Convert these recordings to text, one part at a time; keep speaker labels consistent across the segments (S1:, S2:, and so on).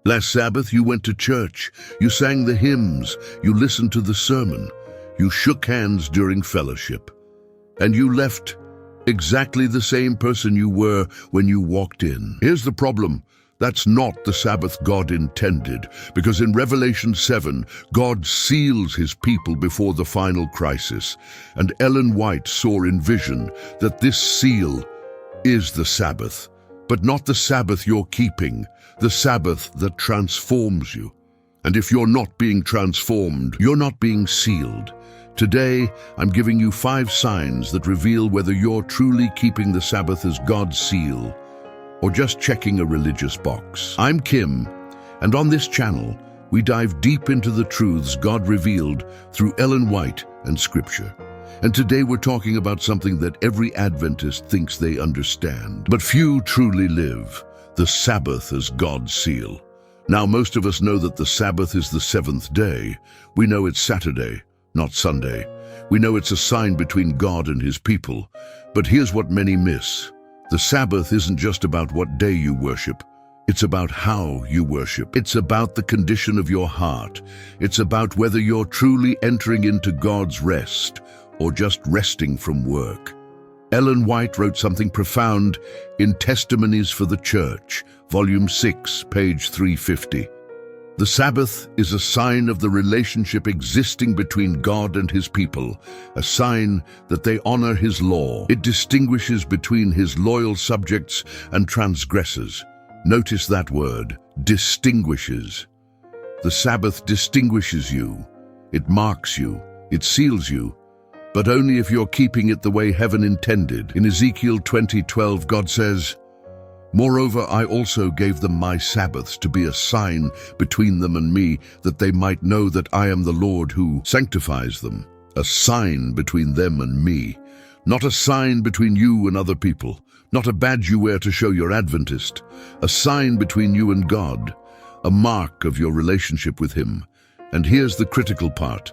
S1: Last Sabbath, you went to church, you sang the hymns, you listened to the sermon, you shook hands during fellowship, and you left exactly the same person you were when you walked in. Here's the problem. That's not the Sabbath God intended, because in Revelation 7, God seals his people before the final crisis, and Ellen White saw in vision that this seal is the Sabbath, but not the Sabbath you're keeping, the Sabbath that transforms you. And if you're not being transformed, you're not being sealed. Today, I'm giving you 5 signs that reveal whether you're truly keeping the Sabbath as God's seal, or just checking a religious box. I'm Kim, and on this channel, we dive deep into the truths God revealed through Ellen White and Scripture. And today we're talking about something that every Adventist thinks they understand, but few truly live: the Sabbath as God's seal. Now, most of us know that the Sabbath is the 7th day. We know it's Saturday, not Sunday. We know it's a sign between God and his people. But here's what many miss. The Sabbath isn't just about what day you worship. It's about how you worship. It's about the condition of your heart. It's about whether you're truly entering into God's rest or just resting from work. Ellen White wrote something profound in Testimonies for the Church, Volume 6, page 350. The Sabbath is a sign of the relationship existing between God and his people, a sign that they honor his law. It distinguishes between his loyal subjects and transgressors. Notice that word, distinguishes. The Sabbath distinguishes you. It marks you. It seals you. But only if you're keeping it the way heaven intended. In Ezekiel 20:12, God says, "Moreover, I also gave them my Sabbaths to be a sign between them and me, that they might know that I am the Lord who sanctifies them." A sign between them and me, not a sign between you and other people, not a badge you wear to show you're Adventist, a sign between you and God, a mark of your relationship with him. And here's the critical part: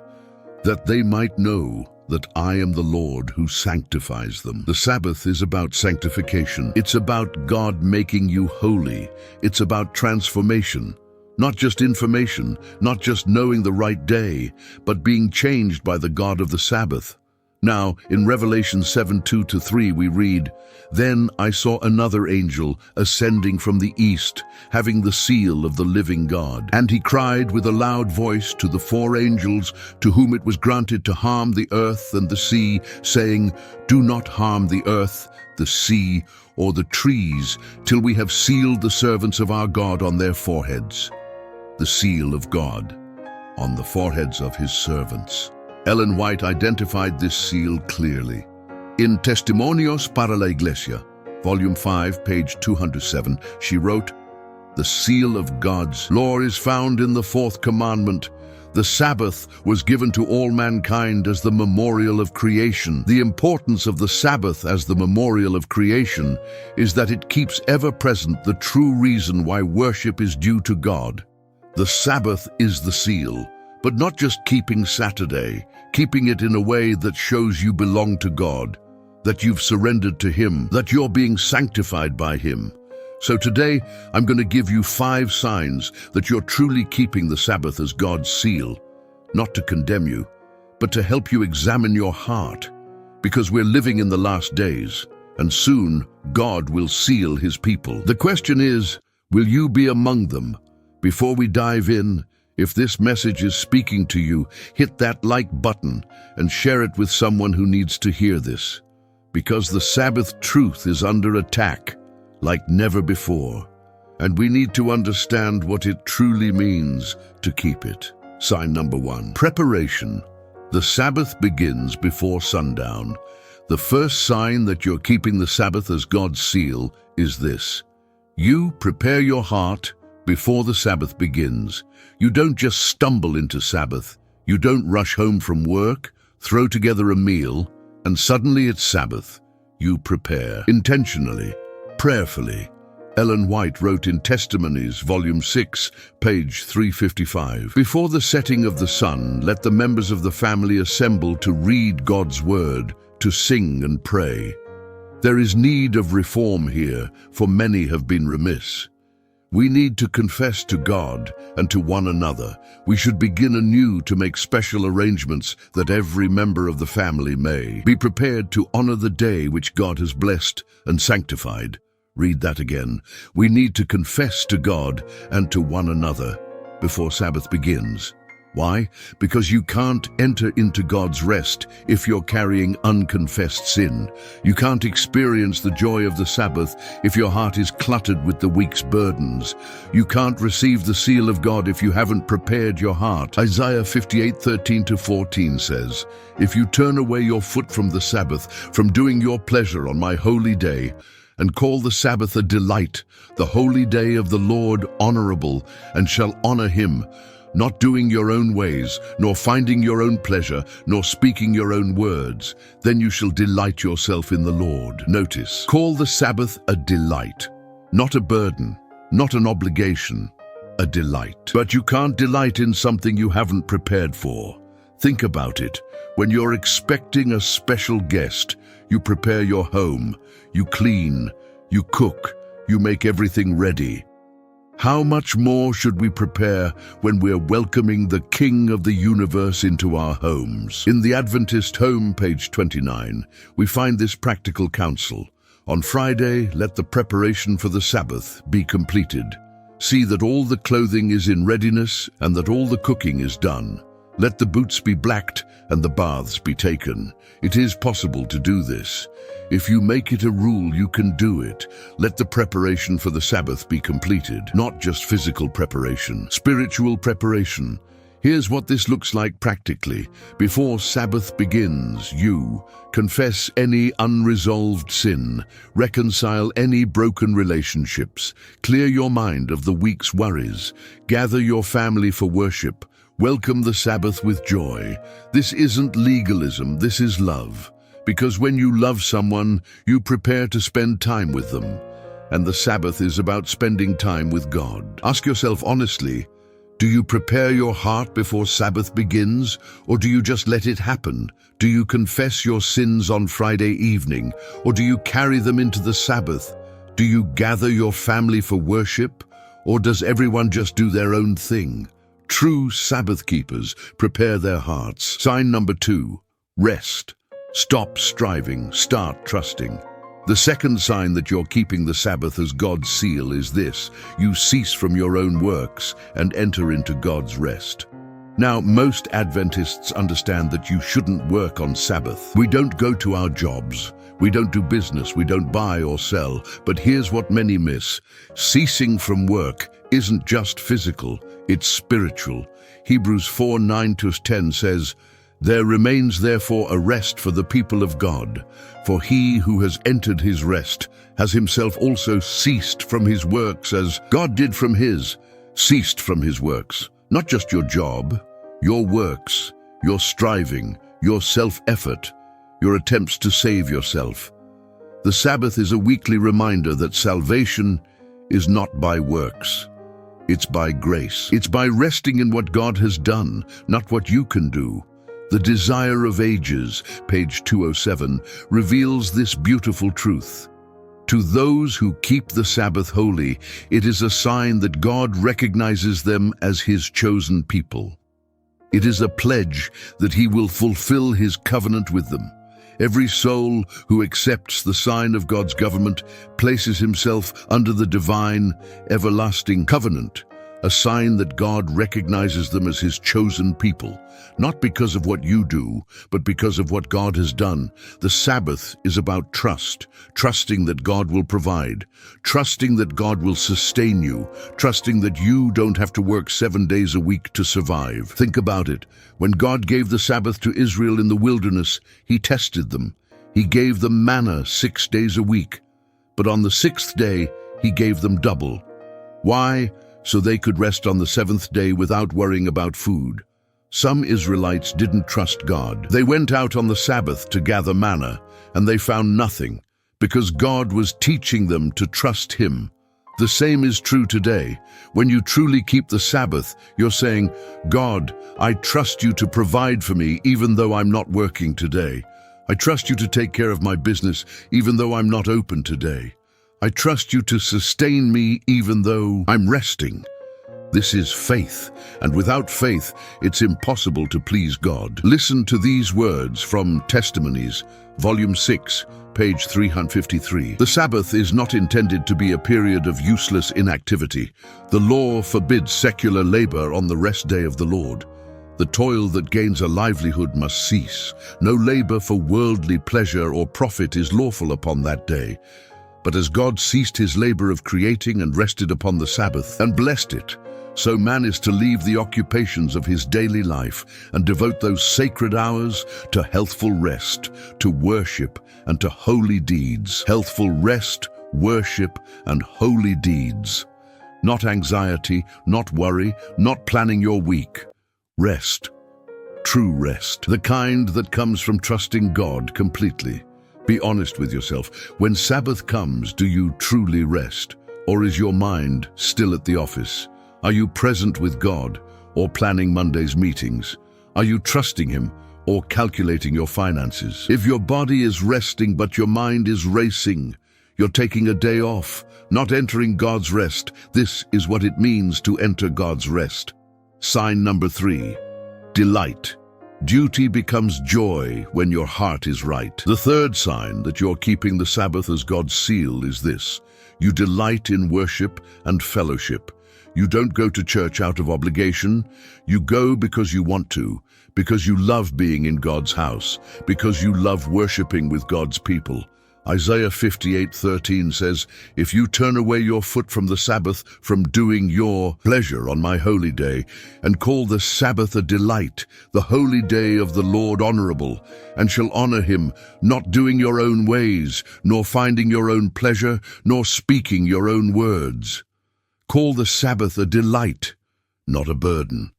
S1: that they might know that I am the Lord who sanctifies them. The Sabbath is about sanctification. It's about God making you holy. It's about transformation. Not just information, not just knowing the right day, but being changed by the God of the Sabbath. Now, in Revelation 7:2-3, we read, "Then I saw another angel ascending from the east, having the seal of the living God. And he cried with a loud voice to the 4 angels to whom it was granted to harm the earth and the sea, saying, 'Do not harm the earth, the sea, or the trees, till we have sealed the servants of our God on their foreheads.'" The seal of God on the foreheads of his servants. Ellen White identified this seal clearly. In Testimonios para la Iglesia, Volume 5, page 207, she wrote, "The seal of God's law is found in the 4th commandment. The Sabbath was given to all mankind as the memorial of creation. The importance of the Sabbath as the memorial of creation is that it keeps ever present the true reason why worship is due to God. The Sabbath is the seal, but not just keeping Saturday, keeping it in a way that shows you belong to God, that you've surrendered to him, that you're being sanctified by him. So today, I'm going to give you 5 signs that you're truly keeping the Sabbath as God's seal, not to condemn you, but to help you examine your heart, because we're living in the last days, and soon God will seal his people. The question is, will you be among them? Before we dive in, if this message is speaking to you, hit that like button and share it with someone who needs to hear this, because the Sabbath truth is under attack like never before, and we need to understand what it truly means to keep it. Sign number 1, preparation. The Sabbath begins before sundown. The first sign that you're keeping the Sabbath as God's seal is this: you prepare your heart before the Sabbath begins. You don't just stumble into Sabbath. You don't rush home from work, throw together a meal, and suddenly it's Sabbath. You prepare intentionally, prayerfully. Ellen White wrote in Testimonies, Volume 6, page 355, "Before the setting of the sun, let the members of the family assemble to read God's word, to sing and pray." There is need of reform here, for many have been remiss. We need to confess to God and to one another. We should begin anew to make special arrangements that every member of the family may be prepared to honor the day which God has blessed and sanctified. Read that again. We need to confess to God and to one another before Sabbath begins. Why? Because you can't enter into God's rest if you're carrying unconfessed sin. You can't experience the joy of the Sabbath if your heart is cluttered with the week's burdens. You can't receive the seal of God if you haven't prepared your heart. Isaiah 58:13-14 says, "If you turn away your foot from the Sabbath, from doing your pleasure on my holy day, and call the Sabbath a delight, the holy day of the Lord honorable, and shall honor him, not doing your own ways, nor finding your own pleasure, nor speaking your own words, then you shall delight yourself in the Lord." Notice, call the Sabbath a delight, not a burden, not an obligation, a delight. But you can't delight in something you haven't prepared for. Think about it. When you're expecting a special guest, you prepare your home, you clean, you cook, you make everything ready. How much more should we prepare when we're welcoming the King of the universe into our homes? In the Adventist home, page 29, we find this practical counsel. On Friday, let the preparation for the Sabbath be completed. See that all the clothing is in readiness and that all the cooking is done. Let the boots be blacked and the baths be taken. It is possible to do this. If you make it a rule, you can do it. Let the preparation for the Sabbath be completed. Not just physical preparation, spiritual preparation. Here's what this looks like practically. Before Sabbath begins, you confess any unresolved sin, reconcile any broken relationships, clear your mind of the week's worries, gather your family for worship, welcome the Sabbath with joy. This isn't legalism, this is love. Because when you love someone, you prepare to spend time with them. And the Sabbath is about spending time with God. Ask yourself honestly, do you prepare your heart before Sabbath begins, or do you just let it happen? Do you confess your sins on Friday evening, or do you carry them into the Sabbath? Do you gather your family for worship, or does everyone just do their own thing? True Sabbath keepers prepare their hearts. Sign number 2, rest. Stop striving, start trusting. The second sign that you're keeping the Sabbath as God's seal is this: you cease from your own works and enter into God's rest. Now, most Adventists understand that you shouldn't work on Sabbath. We don't go to our jobs. We don't do business. We don't buy or sell. But here's what many miss. Ceasing from work isn't just physical, it's spiritual. Hebrews 4:9-10 says, "There remains therefore a rest for the people of God, for he who has entered his rest has himself also ceased from his works as God did from his." Ceased from his works, not just your job, your works, your striving, your self-effort, your attempts to save yourself. The Sabbath is a weekly reminder that salvation is not by works. It's by grace. It's by resting in what God has done, not what you can do. The Desire of Ages, page 207, reveals this beautiful truth. To those who keep the Sabbath holy, it is a sign that God recognizes them as his chosen people. It is a pledge that he will fulfill his covenant with them. Every soul who accepts the sign of God's government places himself under the divine, everlasting covenant, a sign that God recognizes them as his chosen people, not because of what you do, but because of what God has done. The Sabbath is about trust, trusting that God will provide, trusting that God will sustain you, trusting that you don't have to work 7 days a week to survive. Think about it. When God gave the Sabbath to Israel in the wilderness, he tested them. He gave them manna 6 days a week, but on the 6th day, he gave them double. Why? So they could rest on the 7th day without worrying about food. Some Israelites didn't trust God. They went out on the Sabbath to gather manna, and they found nothing, because God was teaching them to trust him. The same is true today. When you truly keep the Sabbath, you're saying, "God, I trust you to provide for me even though I'm not working today. I trust you to take care of my business even though I'm not open today. I trust you to sustain me even though I'm resting. This is faith, and without faith, it's impossible to please God. Listen to these words from Testimonies, Volume 6, page 353. The Sabbath is not intended to be a period of useless inactivity. The law forbids secular labor on the rest day of the Lord. The toil that gains a livelihood must cease. No labor for worldly pleasure or profit is lawful upon that day. But as God ceased his labor of creating and rested upon the Sabbath and blessed it, so man is to leave the occupations of his daily life and devote those sacred hours to healthful rest, to worship, and to holy deeds. Healthful rest, worship, and holy deeds. Not anxiety, not worry, not planning your week. Rest. True rest. The kind that comes from trusting God completely. Be honest with yourself. When Sabbath comes, do you truly rest? Or is your mind still at the office? Are you present with God or planning Monday's meetings? Are you trusting him or calculating your finances? If your body is resting but your mind is racing, you're taking a day off, not entering God's rest. This is what it means to enter God's rest. Sign number 3, delight. Duty becomes joy when your heart is right. The third sign that you're keeping the Sabbath as God's seal is this: you delight in worship and fellowship. You don't go to church out of obligation. You go because you want to, because you love being in God's house, because you love worshiping with God's people. Isaiah 58:13 says, "If you turn away your foot from the Sabbath, from doing your pleasure on my holy day, and call the Sabbath a delight, the holy day of the Lord honorable, and shall honor him, not doing your own ways, nor finding your own pleasure, nor speaking your own words." Call the Sabbath a delight, not a burden,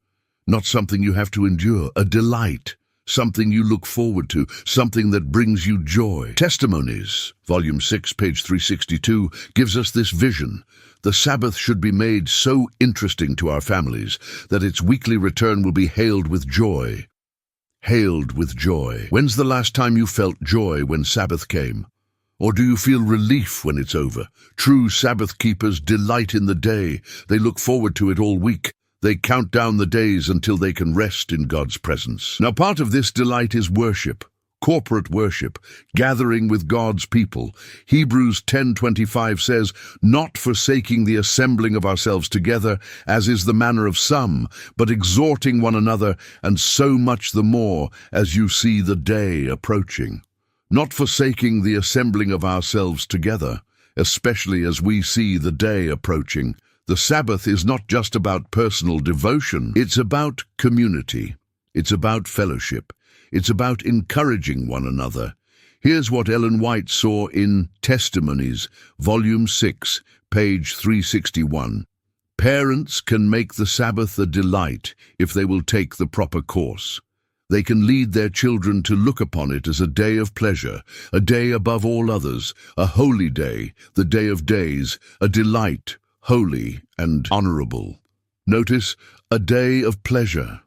S1: not something you have to endure, a delight, something you look forward to, something that brings you joy. Testimonies, Volume 6, page 362, gives us this vision. The Sabbath should be made so interesting to our families that its weekly return will be hailed with joy. Hailed with joy. When's the last time you felt joy when Sabbath came? Or do you feel relief when it's over? True Sabbath keepers delight in the day. They look forward to it all week. They count down the days until they can rest in God's presence. Now, part of this delight is worship, corporate worship, gathering with God's people. Hebrews 10:25 says, "Not forsaking the assembling of ourselves together, as is the manner of some, but exhorting one another, and so much the more as you see the day approaching." Not forsaking the assembling of ourselves together, especially as we see the day approaching. The Sabbath is not just about personal devotion. It's about community. It's about fellowship. It's about encouraging one another. Here's what Ellen White saw in Testimonies, Volume 6, page 361. Parents can make the Sabbath a delight if they will take the proper course. They can lead their children to look upon it as a day of pleasure, a day above all others, a holy day, the day of days, a delight, holy and honorable. Notice, a day of pleasure,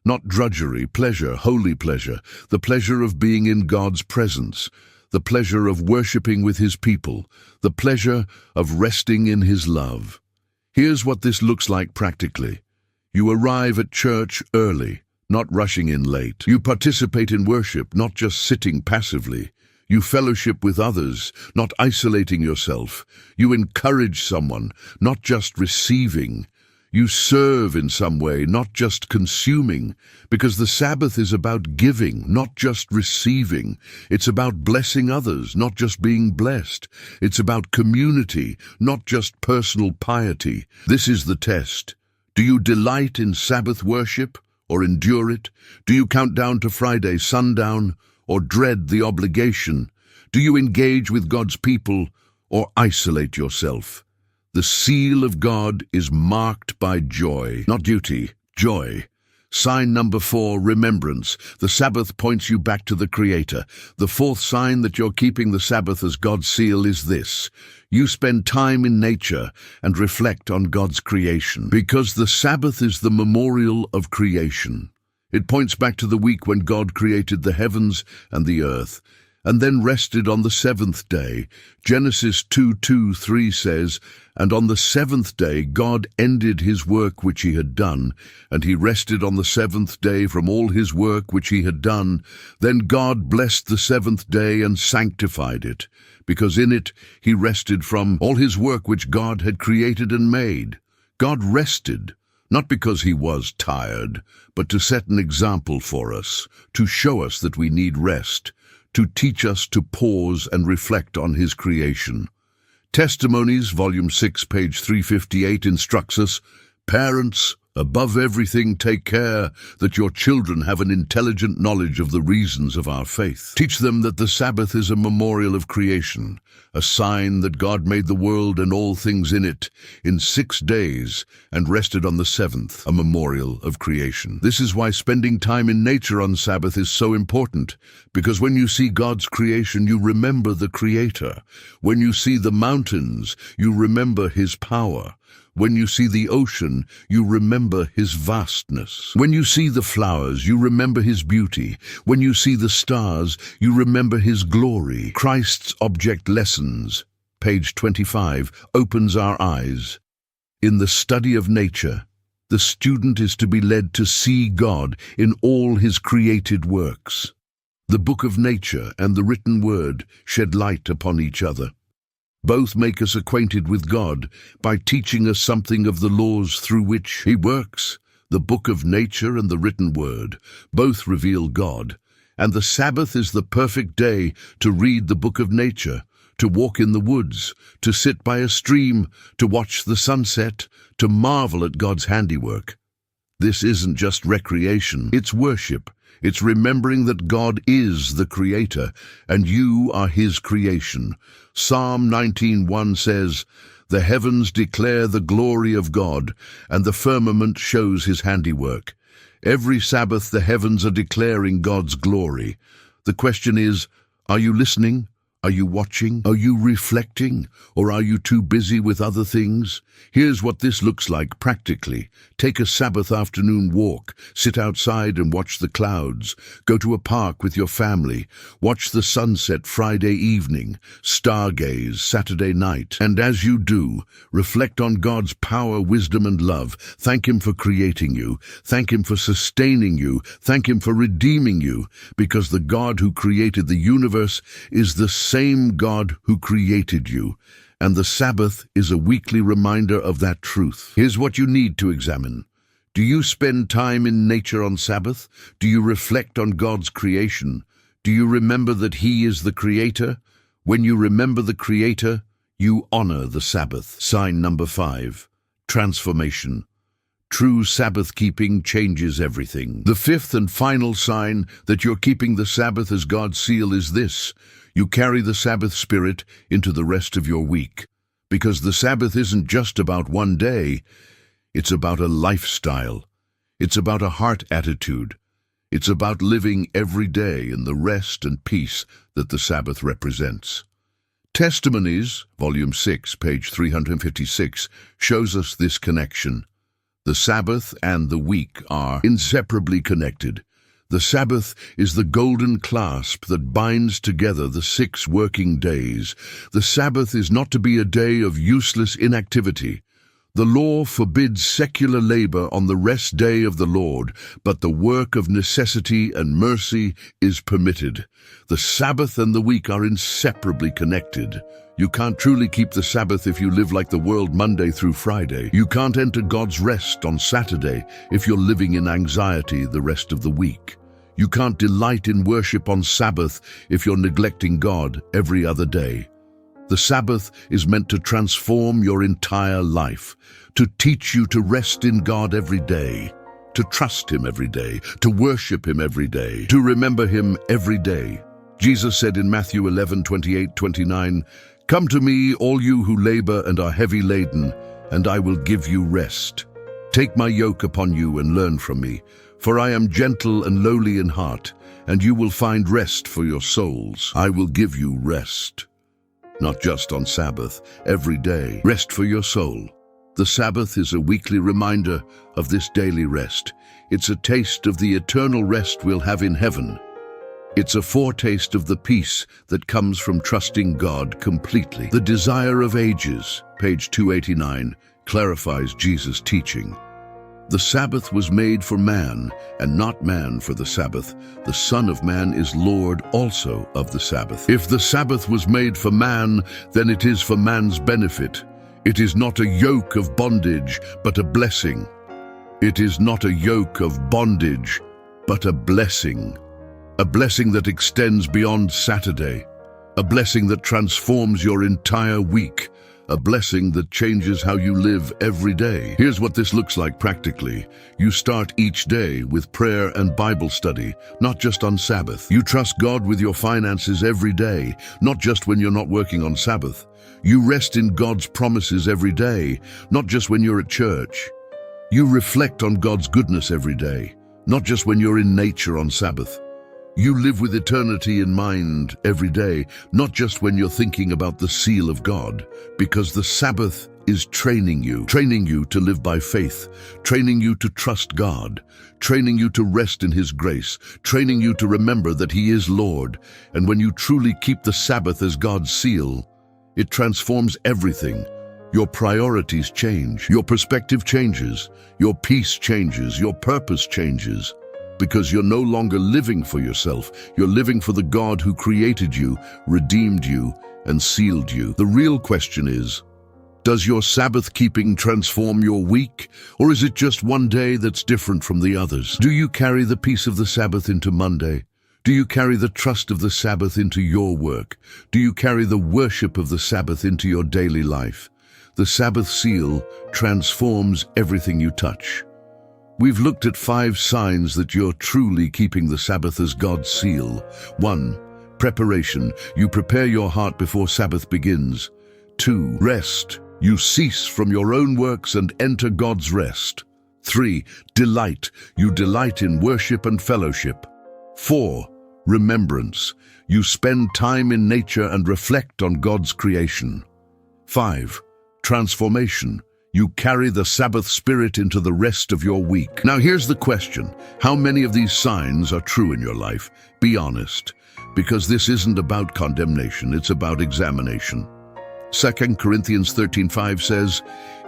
S1: not drudgery, pleasure, holy pleasure, the pleasure of being in God's presence, the pleasure of worshiping with his people, the pleasure of resting in his love. Here's what this looks like practically. You arrive at church early, not rushing in late. You participate in worship, not just sitting passively. You fellowship with others, not isolating yourself. You encourage someone, not just receiving. You serve in some way, not just consuming, because the Sabbath is about giving, not just receiving. It's about blessing others, not just being blessed. It's about community, not just personal piety. This is the test. Do you delight in Sabbath worship or endure it? Do you count down to Friday, sundown, or dread the obligation? Do you engage with God's people or isolate yourself? The seal of God is marked by joy, not duty, joy. Sign number 4, remembrance. The Sabbath points you back to the Creator. The fourth sign that you're keeping the Sabbath as God's seal is this: you spend time in nature and reflect on God's creation. Because the Sabbath is the memorial of creation. It points back to the week when God created the heavens and the earth. and then rested on the seventh day. Genesis 2:2-3 says, "And on the seventh day God ended his work which he had done, and he rested on the seventh day from all his work which he had done. Then God blessed the seventh day and sanctified it, because in it he rested from all his work which God had created and made." God rested, not because he was tired, but to set an example for us, to show us that we need rest, to teach us to pause and reflect on his creation. Testimonies, Volume 6, page 358, instructs us, "Parents, above everything, take care that your children have an intelligent knowledge of the reasons of our faith. Teach them that the Sabbath is a memorial of creation, a sign that God made the world and all things in it in 6 days and rested on the seventh, a memorial of creation." This is why spending time in nature on Sabbath is so important, because when you see God's creation, you remember the Creator. When you see the mountains, you remember his power. When you see the ocean, you remember his vastness. When you see the flowers, you remember his beauty. When you see the stars, you remember his glory. Christ's Object Lessons, page 25, opens our eyes. In the study of nature, the student is to be led to see God in all his created works. The book of nature and the written word shed light upon each other. Both make us acquainted with God by teaching us something of the laws through which he works. The book of nature and the written word both reveal God, and the Sabbath is the perfect day to read the book of nature, to walk in the woods, to sit by a stream, to watch the sunset, to marvel at God's handiwork. This isn't just recreation, it's worship. It's remembering that God is the Creator, and you are his creation. Psalm 19:1 says, "The heavens declare the glory of God, and the firmament shows his handiwork." Every Sabbath the heavens are declaring God's glory. The question is, are you listening? Are you watching? Are you reflecting? Or are you too busy with other things? Here's what this looks like practically. Take a Sabbath afternoon walk. Sit outside and watch the clouds. Go to a park with your family. Watch the sunset Friday evening. Stargaze Saturday night. And as you do, reflect on God's power, wisdom, and love. Thank him for creating you. Thank him for sustaining you. Thank him for redeeming you. Because the God who created the universe is the same God who created you, and the Sabbath is a weekly reminder of that truth. Here's what you need to examine. Do you spend time in nature on Sabbath? Do you reflect on God's creation? Do you remember that he is the Creator? When you remember the Creator, you honor the Sabbath. Sign number 5, transformation. True Sabbath-keeping changes everything. The fifth and final sign that you're keeping the Sabbath as God's seal is this: you carry the Sabbath spirit into the rest of your week. Because the Sabbath isn't just about one day, it's about a lifestyle. It's about a heart attitude. It's about living every day in the rest and peace that the Sabbath represents. Testimonies, Volume 6, page 356, shows us this connection. The Sabbath and the week are inseparably connected. The Sabbath is the golden clasp that binds together the 6 working days. The Sabbath is not to be a day of useless inactivity. The law forbids secular labor on the rest day of the Lord, but the work of necessity and mercy is permitted. The Sabbath and the week are inseparably connected. You can't truly keep the Sabbath if you live like the world Monday through Friday. You can't enter God's rest on Saturday if you're living in anxiety the rest of the week. You can't delight in worship on Sabbath if you're neglecting God every other day. The Sabbath is meant to transform your entire life, to teach you to rest in God every day, to trust him every day, to worship him every day, to remember him every day. Jesus said in Matthew 11:28-29, "Come to me, all you who labor and are heavy laden, and I will give you rest. Take my yoke upon you and learn from me, for I am gentle and lowly in heart, and you will find rest for your souls." I will give you rest. Not just on Sabbath, every day. Rest for your soul. The Sabbath is a weekly reminder of this daily rest. It's a taste of the eternal rest we'll have in heaven. It's a foretaste of the peace that comes from trusting God completely. The Desire of Ages, page 289, clarifies Jesus' teaching. The Sabbath was made for man, and not man for the Sabbath. The Son of Man is Lord also of the Sabbath. If the Sabbath was made for man, then it is for man's benefit. It is not a yoke of bondage, but a blessing. It is not a yoke of bondage, but a blessing. A blessing that extends beyond Saturday. A blessing that transforms your entire week. A blessing that changes how you live every day. Here's what this looks like practically. You start each day with prayer and Bible study, not just on Sabbath. You trust God with your finances every day, not just when you're not working on Sabbath. You rest in God's promises every day, not just when you're at church. You reflect on God's goodness every day, not just when you're in nature on Sabbath. You live with eternity in mind every day, not just when you're thinking about the seal of God, because the Sabbath is training you to live by faith, training you to trust God, training you to rest in His grace, training you to remember that He is Lord. And when you truly keep the Sabbath as God's seal, it transforms everything. Your priorities change, your perspective changes, your peace changes, your purpose changes. Because you're no longer living for yourself, you're living for the God who created you, redeemed you, and sealed you. The real question is, does your Sabbath keeping transform your week, or is it just one day that's different from the others? Do you carry the peace of the Sabbath into Monday? Do you carry the trust of the Sabbath into your work? Do you carry the worship of the Sabbath into your daily life? The Sabbath seal transforms everything you touch. We've looked at 5 signs that you're truly keeping the Sabbath as God's seal. 1. Preparation. You prepare your heart before Sabbath begins. 2. Rest. You cease from your own works and enter God's rest. 3. Delight. You delight in worship and fellowship. 4. Remembrance. You spend time in nature and reflect on God's creation. 5. Transformation. You carry the Sabbath spirit into the rest of your week. Now here's the question. How many of these signs are true in your life? Be honest, because this isn't about condemnation, it's about examination. 2 Corinthians 13:5 says,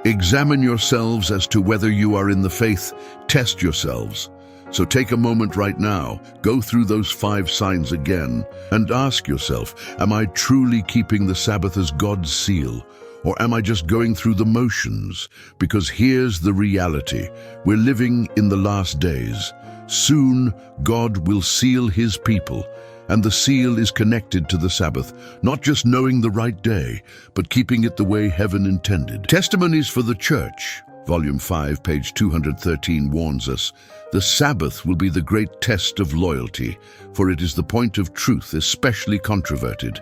S1: "Examine yourselves as to whether you are in the faith, test yourselves." So take a moment right now, go through those 5 signs again, and ask yourself, am I truly keeping the Sabbath as God's seal? Or am I just going through the motions? Because here's the reality. We're living in the last days. Soon, God will seal His people, and the seal is connected to the Sabbath, not just knowing the right day, but keeping it the way heaven intended. Testimonies for the Church, Volume 5, page 213 warns us, the Sabbath will be the great test of loyalty, for it is the point of truth, especially controverted.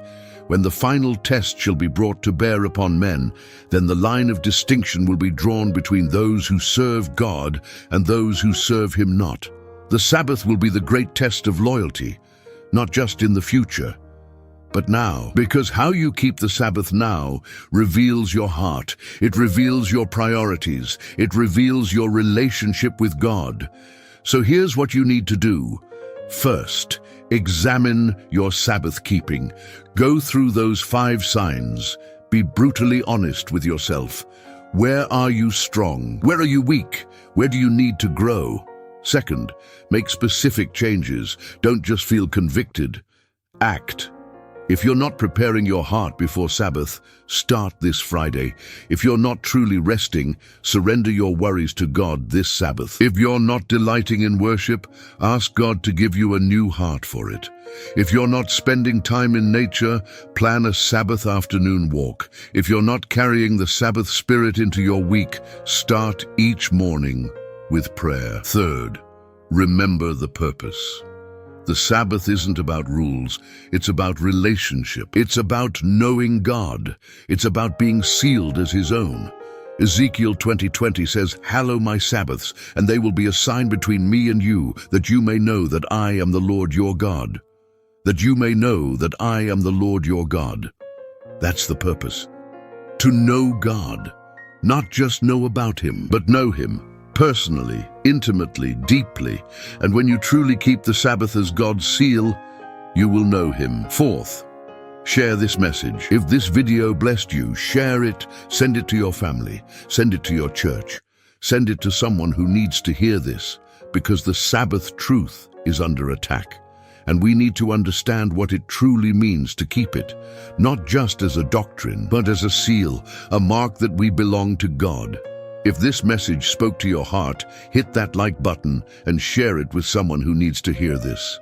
S1: When the final test shall be brought to bear upon men, then the line of distinction will be drawn between those who serve God and those who serve Him not. The Sabbath will be the great test of loyalty, not just in the future, but now. Because how you keep the Sabbath now reveals your heart. It reveals your priorities. It reveals your relationship with God. So here's what you need to do. First, examine your Sabbath keeping. Go through those 5 signs. Be brutally honest with yourself. Where are you strong? Where are you weak? Where do you need to grow? Second, make specific changes. Don't just feel convicted. Act. If you're not preparing your heart before Sabbath, start this Friday. If you're not truly resting, surrender your worries to God this Sabbath. If you're not delighting in worship, ask God to give you a new heart for it. If you're not spending time in nature, plan a Sabbath afternoon walk. If you're not carrying the Sabbath spirit into your week, start each morning with prayer. Third, remember the purpose. The Sabbath isn't about rules, it's about relationship. It's about knowing God. It's about being sealed as His own. Ezekiel 20:20 says, "Hallow my Sabbaths, and they will be a sign between me and you, that you may know that I am the Lord your God." That you may know that I am the Lord your God. That's the purpose. To know God. Not just know about Him, but know Him. Personally, intimately, deeply. And when you truly keep the Sabbath as God's seal, you will know him. Fourth, share this message. If this video blessed you, share it, send it to your family, send it to your church, send it to someone who needs to hear this, because the Sabbath truth is under attack, and we need to understand what it truly means to keep it, not just as a doctrine, but as a seal, a mark that we belong to God. If this message spoke to your heart, hit that like button and share it with someone who needs to hear this.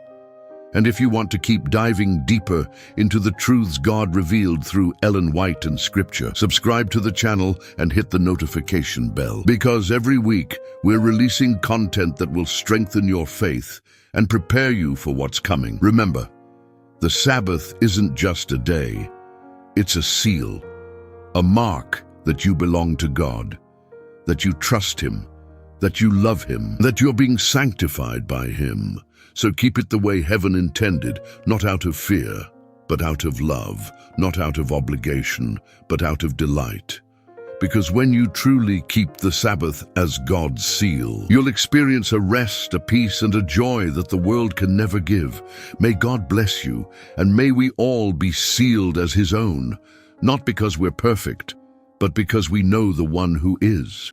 S1: And if you want to keep diving deeper into the truths God revealed through Ellen White and Scripture, subscribe to the channel and hit the notification bell, because every week we're releasing content that will strengthen your faith and prepare you for what's coming. Remember, the Sabbath isn't just a day, it's a seal, a mark that you belong to God, that you trust him, that you love him, that you're being sanctified by him. So keep it the way heaven intended, not out of fear, but out of love, not out of obligation, but out of delight. Because when you truly keep the Sabbath as God's seal, you'll experience a rest, a peace, and a joy that the world can never give. May God bless you, and may we all be sealed as his own, not because we're perfect, but because we know the one who is.